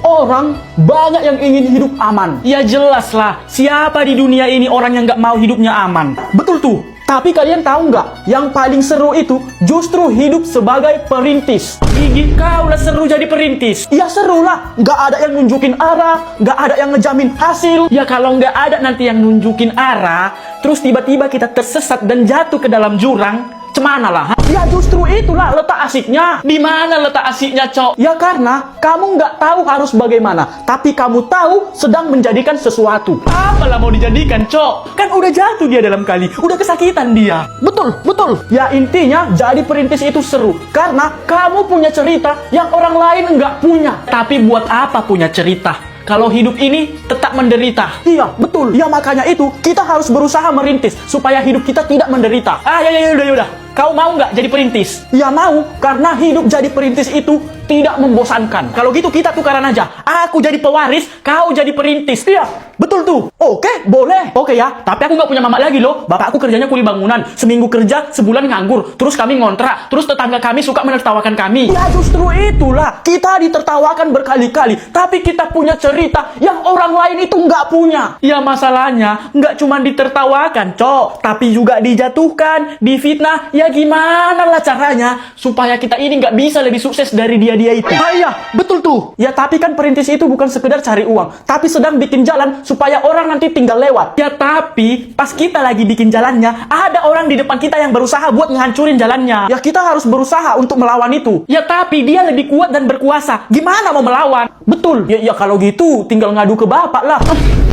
Orang banyak yang ingin hidup aman. Ya jelas lah, siapa di dunia ini orang yang nggak mau hidupnya aman? Betul tuh. Tapi kalian tahu nggak, yang paling seru itu justru hidup sebagai perintis. Gigi kau lah seru jadi perintis. Ya seru lah, nggak ada yang nunjukin arah, nggak ada yang ngejamin hasil. Ya kalau nggak ada nanti yang nunjukin arah, terus tiba-tiba kita tersesat dan jatuh ke dalam jurang, cemana lah? Ya justru itulah letak asiknya. Di mana letak asiknya, Cok? Ya karena kamu nggak tahu harus bagaimana, tapi kamu tahu sedang menjadikan sesuatu. Apalah mau dijadikan, Cok? Kan udah jatuh dia dalam kali, udah kesakitan dia. Betul, betul. Ya intinya jadi perintis itu seru karena kamu punya cerita yang orang lain nggak punya. Tapi buat apa punya cerita kalau hidup ini tetap menderita? Iya, betul. Ya makanya itu kita harus berusaha merintis supaya hidup kita tidak menderita. Ya udah. Kau mau nggak jadi perintis? Ya mau, karena hidup jadi perintis itu tidak membosankan. Kalau gitu kita tukaran aja. Aku jadi pewaris, kau jadi perintis. Iya, betul tuh. Oke, boleh. Oke ya, tapi aku nggak punya mama lagi loh. Bapakku kerjanya kuli bangunan. Seminggu kerja, sebulan nganggur. Terus kami ngontrak. Terus tetangga kami suka menertawakan kami. Ya justru itulah. Kita ditertawakan berkali-kali. Tapi kita punya cerita yang orang lain itu nggak punya. Ya masalahnya, nggak cuma ditertawakan, Cok. Tapi juga dijatuhkan, difitnah. Ya gimana lah caranya supaya kita ini nggak bisa lebih sukses dari dia itu. Ah iya, betul tuh. Ya tapi kan perintis itu bukan sekedar cari uang, tapi sedang bikin jalan supaya orang nanti tinggal lewat. Ya tapi pas kita lagi bikin jalannya, ada orang di depan kita yang berusaha buat ngehancurin jalannya. Ya kita harus berusaha untuk melawan itu. Ya tapi dia lebih kuat dan berkuasa. Gimana mau melawan? Betul. Ya kalau gitu tinggal ngadu ke bapak lah.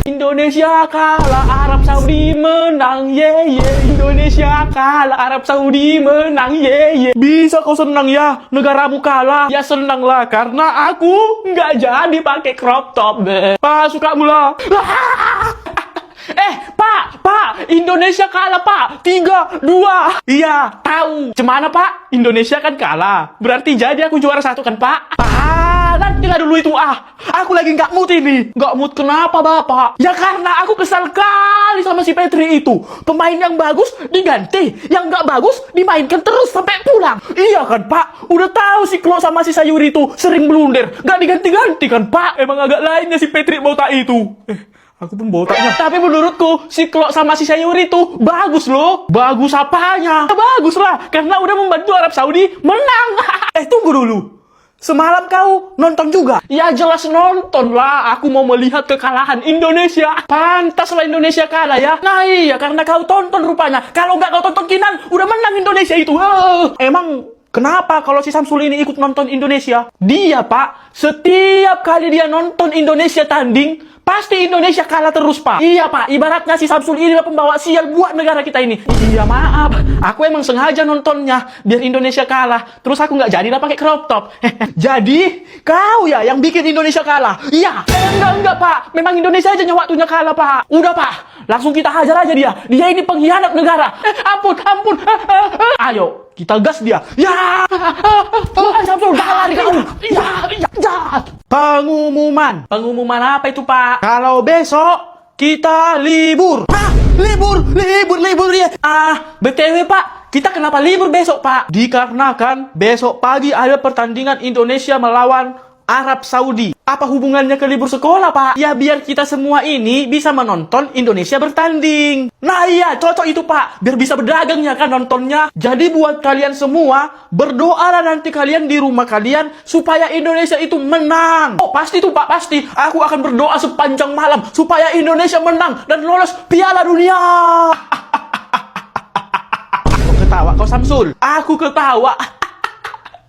Indonesia kalah, Arab Saudi menang, ye ye. Indonesia kalah, Arab Saudi menang, ye ye. Bisa kau senang ya, negaramu kalah. Ya senang lah, karena aku nggak jadi pakai crop top deh. Pak, suka mula. Pak, Indonesia kalah, Pak. 3-2. Iya, tahu. Cemana, Pak? Indonesia kan kalah. Berarti jadi aku juara 1 kan, Pak? Nanti lah dulu itu Aku lagi nggak mood ini. Nggak mood kenapa, Bapak? Ya karena aku kesal kali sama si Petri itu. Pemain yang bagus diganti, yang nggak bagus dimainkan terus sampai pulang. Iya kan, Pak? Udah tahu si Klo sama si Sayuri itu sering blunder. Nggak diganti-ganti kan, Pak? Emang agak lainnya si Petri botak itu. Aku pun botaknya. Tapi menurutku si Klo sama si Sayuri itu bagus loh. Bagus apanya? Bagus lah, karena udah membantu Arab Saudi menang. Tunggu dulu. Semalam kau nonton juga? Ya jelas nonton lah. Aku mau melihat kekalahan Indonesia. Pantaslah Indonesia kalah ya. Nah iya, karena kau tonton rupanya. Kalau nggak kau tonton Kinan, udah menang Indonesia itu. Emang kenapa kalau si Samsul ini ikut nonton Indonesia? Dia, Pak, setiap kali dia nonton Indonesia tanding, pasti Indonesia kalah terus, Pak. Iya, Pak. Ibaratnya si Samsul ini pembawa sial buat negara kita ini. Iya, maaf. Aku emang sengaja nontonnya biar Indonesia kalah. Terus aku nggak jadilah pakai crop top. Jadi, kau ya yang bikin Indonesia kalah? Iya. Enggak, Pak. Memang Indonesia aja yang waktunya kalah, Pak. Udah, Pak. Langsung kita hajar aja dia. Dia ini pengkhianat negara. Ampun. Ayo, kita gas dia. Ya. Samsul, jangan lari kau. Ya. Pengumuman. Pengumuman apa itu, Pak? Kalau besok kita libur. Libur ya. BTW, Pak, kita kenapa libur besok, Pak? Dikarenakan besok pagi ada pertandingan Indonesia melawan Arab Saudi. Apa hubungannya ke libur sekolah, Pak? Ya biar kita semua ini bisa menonton Indonesia bertanding. Nah iya, cocok itu, Pak. Biar bisa berdagang ya kan nontonnya. Jadi buat kalian semua, berdoalah nanti kalian di rumah kalian supaya Indonesia itu menang. Oh, pasti tuh, Pak, pasti. Aku akan berdoa sepanjang malam supaya Indonesia menang dan lolos Piala Dunia. Aku ketawa, kau Samsul. Aku ketawa.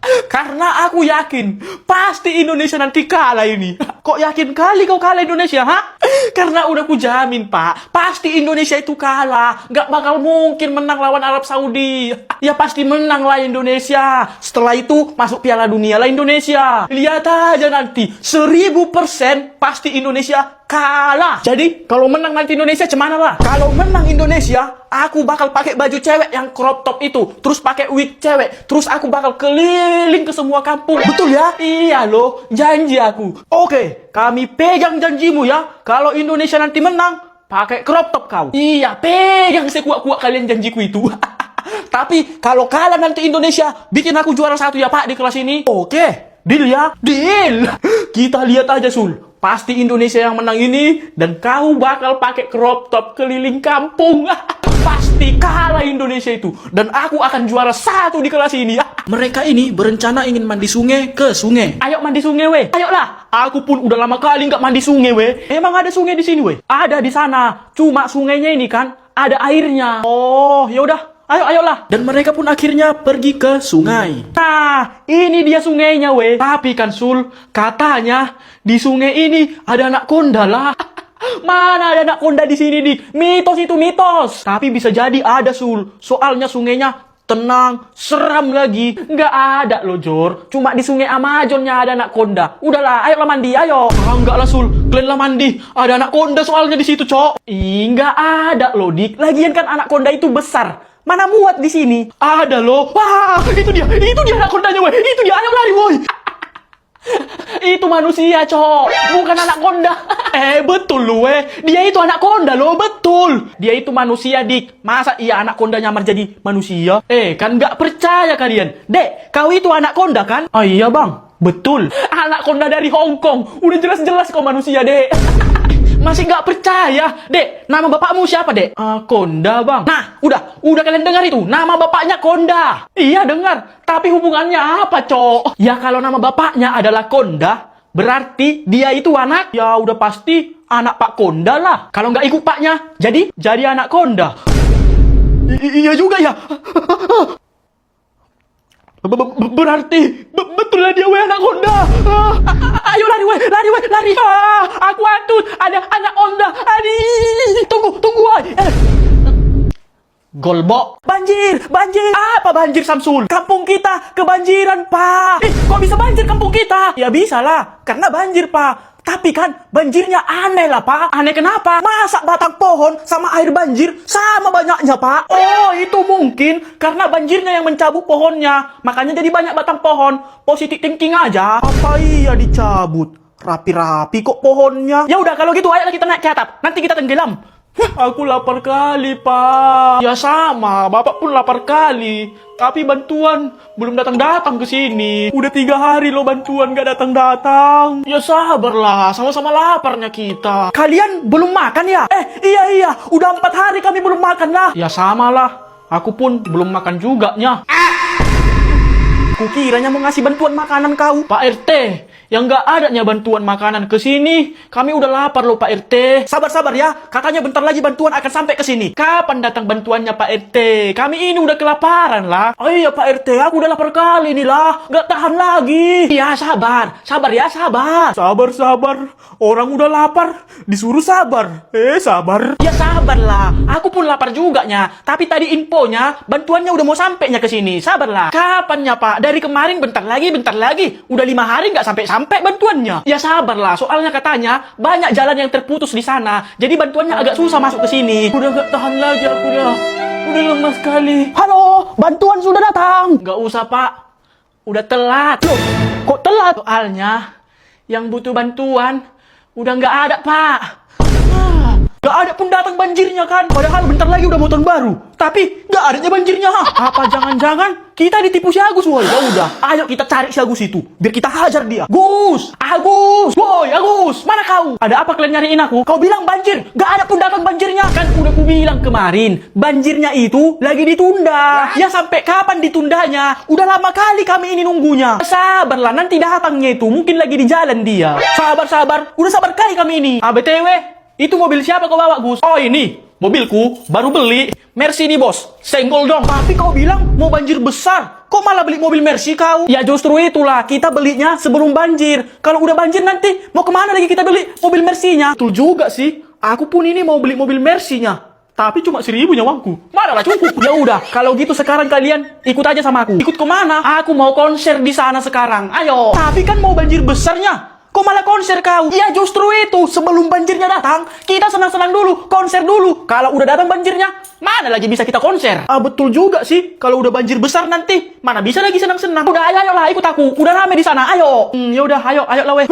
Karena aku yakin pasti Indonesia nanti kalah ini. Kok yakin kali kau kalah Indonesia, ha? Karena udah aku jamin, Pak, pasti Indonesia itu kalah. Nggak bakal mungkin menang lawan Arab Saudi. Ya pasti menang lah Indonesia. Setelah itu masuk Piala Dunia lah Indonesia. Lihat aja nanti 1000% pasti Indonesia kalah. Jadi kalau menang nanti Indonesia cemana lah? Kalau menang Indonesia, aku bakal pakai baju cewek yang crop top itu, terus pakai wig cewek, terus aku bakal keliling ke semua kampung. Betul ya? Iya loh, janji aku. Oke, kami pegang janjimu ya. Kalau Indonesia nanti menang, pakai crop top kau. Iya, pegang sekuat-kuat kalian janjiku itu. Tapi kalau kalah nanti Indonesia, bikin aku juara 1 ya, Pak, di kelas ini. Oke. Deal ya? Deal! Kita lihat aja, Sul. Pasti Indonesia yang menang ini, dan kau bakal pakai crop top keliling kampung. Pasti kalah Indonesia itu. Dan aku akan juara 1 di kelas ini. Mereka ini berencana ingin mandi sungai ke sungai. Ayo mandi sungai, weh. Ayolah. Aku pun udah lama kali nggak mandi sungai, weh. Emang ada sungai di sini, weh? Ada di sana. Cuma sungainya ini kan ada airnya. Oh, yaudah. Ayolah. Dan mereka pun akhirnya pergi ke sungai. Nah, ini dia sungainya, weh. Tapi kan, Sul, katanya di sungai ini ada anak konda lah. Mana ada anak konda di sini, Dik? Mitos itu, mitos. Tapi bisa jadi ada, Sul. Soalnya sungainya tenang, seram lagi. Nggak ada loh, Jor. Cuma di sungai Amazonnya ada anak konda. Udahlah, ayolah mandi, ayo. Enggak lah, Sul. Kalian lah mandi. Ada anak konda soalnya di situ, Cok. Nggak ada loh, Dik. Lagian kan anak konda itu besar. Mana muat di sini? Ada loh. Wah, itu dia anak kondanya, weh. Itu dia, ayo lari, woi. Itu manusia, Cok. Bukan anak konda. Betul lu, weh. Dia itu anak konda loh, betul. Dia itu manusia, Dik. Masa iya anak konda nyamar jadi manusia? Kan nggak percaya kalian. Dek, kau itu anak konda kan? Oh iya, Bang. Betul. Anak konda dari Hong Kong. Udah jelas-jelas kau manusia, Dek. Masih nggak percaya, Dek? Nama bapakmu siapa, Dek? Konda, Bang. Nah, udah kalian dengar itu? Nama bapaknya Konda. Iya, dengar. Tapi hubungannya apa, Cok? Ya kalau nama bapaknya adalah Konda, berarti dia itu anak. Ya udah pasti anak Pak Konda lah. Kalau nggak ikut paknya, jadi anak Konda. Iya juga ya. Berarti betul lah dia, weh, anak konda. Ayo lari, weh, lari. Aku antut, ada anak konda. Tunggu, weh. Golbok. Banjir. Apa banjir, Samsul? Kampung kita kebanjiran, Pak. Kok bisa banjir kampung kita? Ya bisa lah, karena banjir, Pak. Tapi kan banjirnya aneh lah, Pak. Aneh kenapa? Masa batang pohon sama air banjir sama banyaknya, Pak? Oh, itu mungkin karena banjirnya yang mencabut pohonnya. Makanya jadi banyak batang pohon. Positive thinking aja. Apa iya dicabut? Rapi-rapi kok pohonnya. Ya udah, kalau gitu ayolah kita naik ke atap. Nanti kita tenggelam. Aku lapar kali, Pak. Ya sama, Bapak pun lapar kali. Tapi bantuan belum datang-datang ke sini. Udah 3 hari loh bantuan gak datang-datang. Ya sabarlah, sama-sama laparnya kita. Kalian belum makan ya? Iya, udah 4 hari kami belum makan lah. Ya samalah, aku pun belum makan juga nya. Kukiranya mau ngasih bantuan makanan kau. Pak RT, yang nggak adanya bantuan makanan ke sini. Kami udah lapar loh, Pak RT. Sabar ya, katanya bentar lagi bantuan akan sampai ke sini. Kapan datang bantuannya, Pak RT? Kami ini udah kelaparan lah. Oh iya, Pak RT, aku udah lapar kali nih lah. Nggak tahan lagi. Ya sabar ya, sabar. Sabar. Orang udah lapar, disuruh sabar. Sabar. Ya sabar lah, aku pun lapar juga nya. Tapi tadi infonya, bantuannya udah mau sampainya ke sini. Sabarlah. Kapannya, Pak? Dari kemarin bentar lagi. Udah 5 hari nggak sampai bantuannya. Ya sabarlah, soalnya katanya banyak jalan yang terputus di sana. Jadi bantuannya agak susah masuk ke sini. Udah nggak tahan lagi aku dah. Udah lemas sekali. Halo, bantuan sudah datang. Nggak usah, Pak. Udah telat. Loh, kok telat? Soalnya yang butuh bantuan udah nggak ada, Pak. Gak ada pun datang banjirnya kan. Padahal bentar lagi udah mau tahun baru. Tapi gak adanya banjirnya. Apa jangan-jangan kita ditipu si Agus, woy? Ya udah, ayo kita cari si Agus itu. Biar kita hajar dia. Agus! Woy, Agus! Mana kau? Ada apa kalian nyariin aku? Kau bilang banjir. Gak ada pun datang banjirnya. Kan udah ku bilang kemarin. Banjirnya itu lagi ditunda. Ya sampai kapan ditundanya? Udah lama kali kami ini nunggunya. Sabarlah, nanti datangnya itu. Mungkin lagi di jalan dia. Sabar. Udah sabar kali kami ini. BTW, itu mobil siapa kau bawa, Gus? Oh ini, mobilku baru beli. Mercy nih, bos. Senggol dong. Tapi kau bilang mau banjir besar. Kok malah beli mobil Mercy kau? Ya justru itulah, kita belinya sebelum banjir. Kalau udah banjir nanti, mau kemana lagi kita beli mobil Mercy-nya? Betul juga sih. Aku pun ini mau beli mobil Mercy-nya. Tapi cuma 1.000 nyawangku. Mana lah cukup. Ya udah, kalau gitu sekarang kalian ikut aja sama aku. Ikut kemana? Aku mau konser di sana sekarang. Ayo. Tapi kan mau banjir besarnya. Kok malah konser kau? Ya justru itu, sebelum banjirnya datang, kita senang-senang dulu, konser dulu. Kalau udah datang banjirnya, mana lagi bisa kita konser? Betul juga sih, kalau udah banjir besar nanti, mana bisa lagi senang-senang. Udah, ayolah ikut aku, udah rame di sana, ayo. Ya udah, ayo lah weh.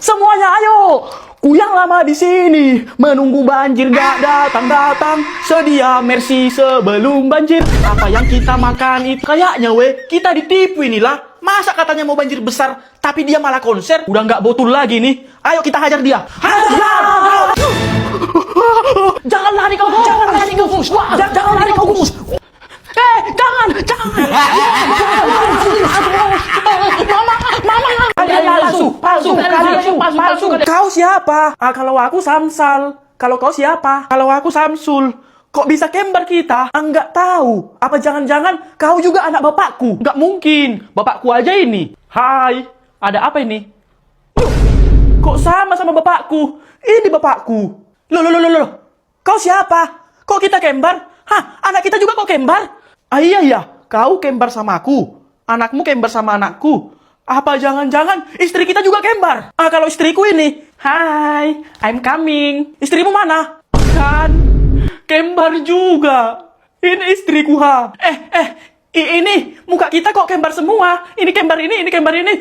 Semuanya ayo. Ku yang lama di sini, menunggu banjir gak datang-datang. Sedia Mercy sebelum banjir. Apa yang kita makan itu kayaknya weh, kita ditipu inilah. Masa katanya mau banjir besar, tapi dia malah konser? Udah nggak botul lagi nih. Ayo kita hajar dia. Hajar! Jangan lari kau, jangan lari kau, Gus. Wah, jangan lari kau, Gus. Jangan. Mama. Kalian palsu. Kau siapa? Kalau aku Samsal. Kalau kau siapa? Kalau aku Samsul. Kok bisa kembar kita? Enggak tahu. Apa jangan-jangan kau juga anak bapakku? Enggak mungkin. Bapakku aja ini. Hai, ada apa ini? Loh, kok sama bapakku? Ini bapakku. Loh. Kau siapa? Kok kita kembar? Hah, anak kita juga kok kembar? Iya, kau kembar sama aku. Anakmu kembar sama anakku. Apa jangan-jangan istri kita juga kembar? Kalau istriku ini. Hai, I'm coming. Istrimu mana? Kan, kembar juga. Ini istriku, ha. Ini muka kita kok kembar semua. Ini kembar ini.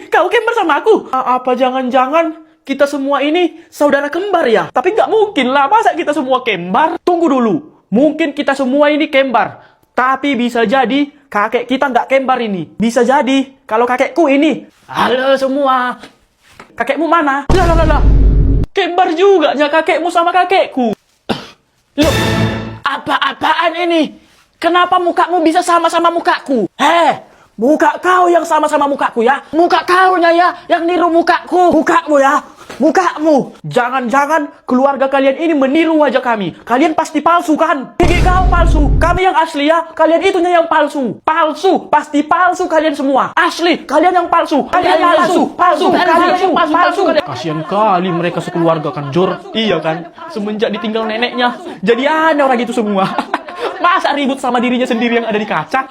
Kau kembar sama aku. Apa jangan-jangan kita semua ini saudara kembar ya? Tapi nggak mungkin lah, masa kita semua kembar? Tunggu dulu. Mungkin kita semua ini kembar. Tapi bisa jadi kakek kita nggak kembar ini. Bisa jadi kalau kakekku ini. Halo semua. Kakekmu mana? Lah. Kembar juga ya kakekmu sama kakekku. Loh, apa-apaan ini? Kenapa mukamu bisa sama-sama mukaku? Muka kau yang sama-sama mukaku ya. Muka kaunya ya yang niru mukaku. Mukamu ya. Mukamu. Jangan-jangan keluarga kalian ini meniru wajah kami. Kalian pasti palsu kan? Gigi kau palsu. Kami yang asli ya. Kalian itunya yang palsu. Palsu. Pasti palsu kalian semua. Asli. Kalian yang palsu. Kalian palsu. Kalian yang palsu. Kasian kali mereka sekeluarga kan, Jor. Iya kan? Semenjak ditinggal neneknya. Jadi aneh orang itu semua. Masa ribut sama dirinya sendiri yang ada di kaca?